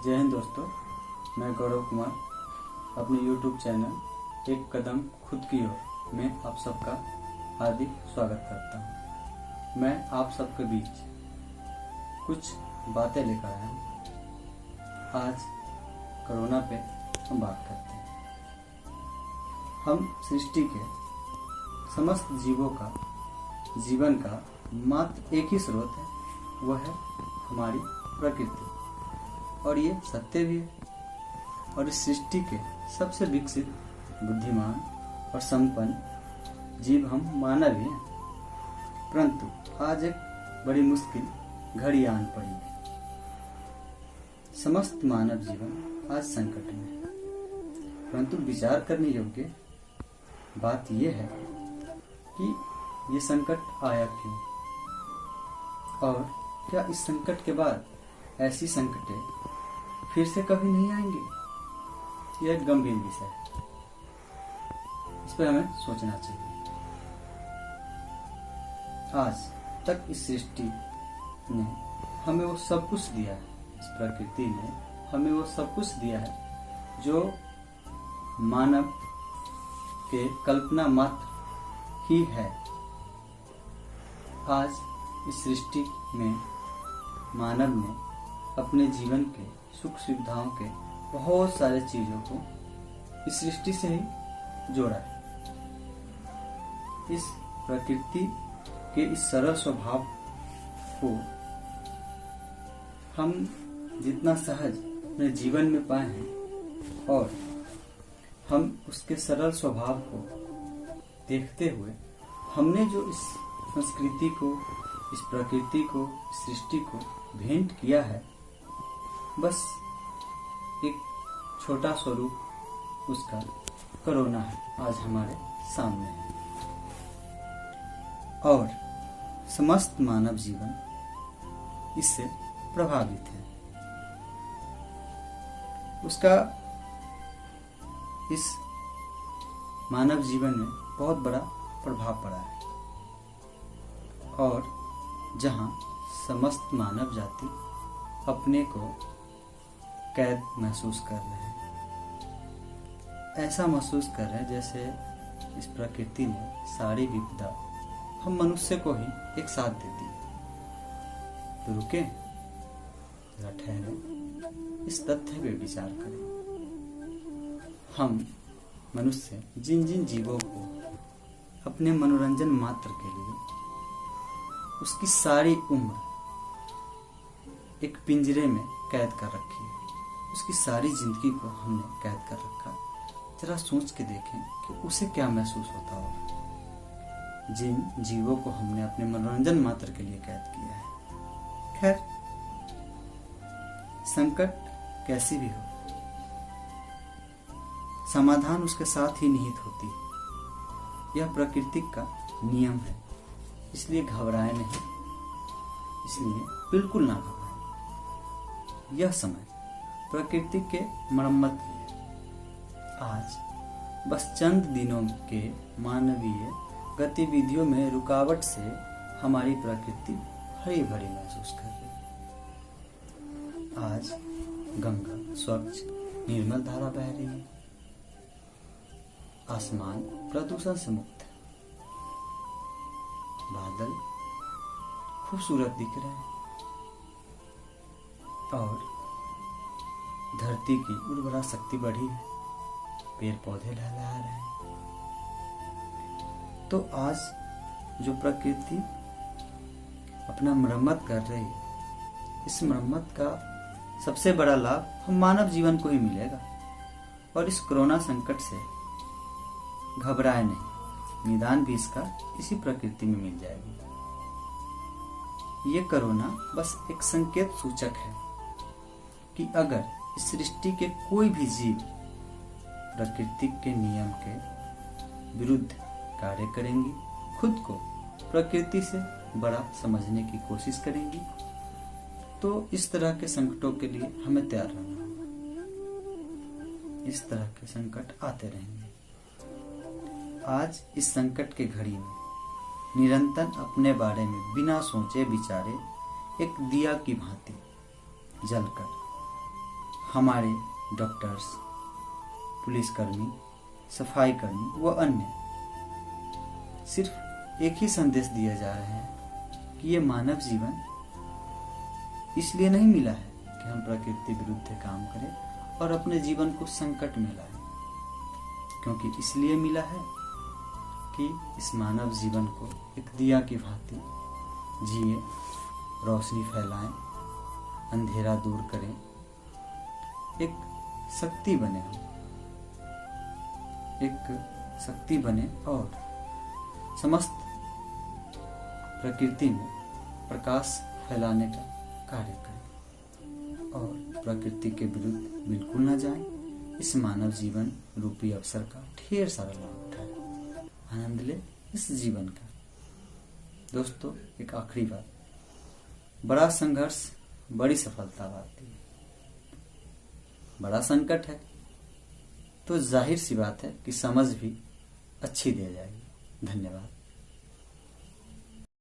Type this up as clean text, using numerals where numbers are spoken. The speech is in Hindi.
जय हिंद दोस्तों, मैं गौरव कुमार अपने YouTube चैनल एक कदम खुद की ओर में आप सबका हार्दिक स्वागत करता हूँ। मैं आप सबके बीच कुछ बातें लेकर आया हूँ। आज कोरोना पे हम बात करते हैं। हम सृष्टि के समस्त जीवों का जीवन का मात्र एक ही स्रोत है, वह है हमारी प्रकृति, और ये सत्य भी है। और इस सृष्टि के सबसे विकसित, बुद्धिमान और संपन्न जीव हम मानव ही हैं। परंतु आज एक बड़ी मुश्किल घड़ी आन पड़ी है। समस्त मानव जीवन आज संकट में है। परंतु विचार करने योग्य बात यह है कि ये संकट आया क्यों, और क्या इस संकट के बाद ऐसी संकटें फिर से कभी नहीं आएंगे। यह एक गंभीर विषय है, इस पर हमें सोचना चाहिए। आज तक इस सृष्टि ने हमें वो सब कुछ दिया है, इस प्रकृति ने हमें वो सब कुछ दिया है जो मानव के कल्पना मात्र ही है। आज इस सृष्टि में मानव ने अपने जीवन के सुख सुविधाओं के बहुत सारे चीजों को इस सृष्टि से ही जोड़ा है। इस प्रकृति के इस सरल स्वभाव को हम जितना सहज अपने जीवन में पाए हैं, और हम उसके सरल स्वभाव को देखते हुए हमने जो इस संस्कृति को, इस प्रकृति को, इस सृष्टि को भेंट किया है, बस एक छोटा स्वरूप उसका कोरोना है, आज हमारे सामने है। और समस्त मानव जीवन इससे प्रभावित है। उसका इस मानव जीवन में बहुत बड़ा प्रभाव पड़ा है। और जहां समस्त मानव जाति अपने को कैद महसूस कर रहे हैं, ऐसा महसूस कर रहे हैं जैसे इस प्रकृति ने सारी विपदा हम मनुष्य को ही एक साथ दे दी। तो रुके, जरा ठहरे, इस तथ्य पे विचार करें। हम मनुष्य जिन जिन जीवों को अपने मनोरंजन मात्र के लिए उसकी सारी उम्र एक पिंजरे में कैद कर रखी है, उसकी सारी जिंदगी को हमने कैद कर रखा। जरा सोच के देखें कि उसे क्या महसूस होता होगा, जिन जीवों को हमने अपने मनोरंजन मात्र के लिए कैद किया है। खैर, संकट कैसी भी हो, समाधान उसके साथ ही निहित होती है। यह प्रकृति का नियम है, इसलिए घबराए नहीं, इसलिए बिल्कुल ना घबराए। यह समय प्रकृति के मरम्मत की है। आज बस चंद दिनों के मानवीय गतिविधियों में रुकावट से हमारी प्रकृति हरी भरी महसूस कर रही है। आज गंगा स्वच्छ निर्मल धारा बह रही है, आसमान प्रदूषण से मुक्त है, बादल खूबसूरत दिख रहे हैं, और धरती की उर्वरा शक्ति बढ़ी है, पेड़ पौधे लहलहा रहे हैं। तो आज जो प्रकृति अपना मरम्मत कर रही है, इस मरम्मत का सबसे बड़ा लाभ हम मानव जीवन को ही मिलेगा। और इस कोरोना संकट से घबराए नहीं, निदान भी इसका इसी प्रकृति में मिल जाएगी। ये कोरोना बस एक संकेत सूचक है कि अगर इस सृष्टि के कोई भी जीव प्रकृति के नियम के विरुद्ध कार्य करेंगी, खुद को प्रकृति से बड़ा समझने की कोशिश करेंगी, तो इस तरह के संकटों के लिए हमें तैयार रहना होगा। इस तरह के संकट आते रहेंगे। आज इस संकट के घड़ी में निरंतर अपने बारे में बिना सोचे विचारे एक दिया की भांति जलकर हमारे डॉक्टर्स, पुलिसकर्मी, सफाई कर्मी व अन्य सिर्फ एक ही संदेश दिया जा रहा है कि ये मानव जीवन इसलिए नहीं मिला है कि हम प्रकृति विरुद्ध काम करें और अपने जीवन को संकट में लाएं, क्योंकि इसलिए मिला है कि इस मानव जीवन को एक दिया की भांति जिए, रोशनी फैलाएं, अंधेरा दूर करें, एक शक्ति बने हम, एक शक्ति बने और समस्त प्रकृति में प्रकाश फैलाने का कार्य करें और प्रकृति के विरुद्ध बिल्कुल ना जाएं। इस मानव जीवन रूपी अवसर का ढेर सारा लाभ उठाएं, आनंद ले इस जीवन का। दोस्तों, एक आखिरी बात, बड़ा संघर्ष बड़ी सफलता लाती है। बड़ा संकट है तो जाहिर सी बात है कि समझ भी अच्छी दे जाएगी। धन्यवाद।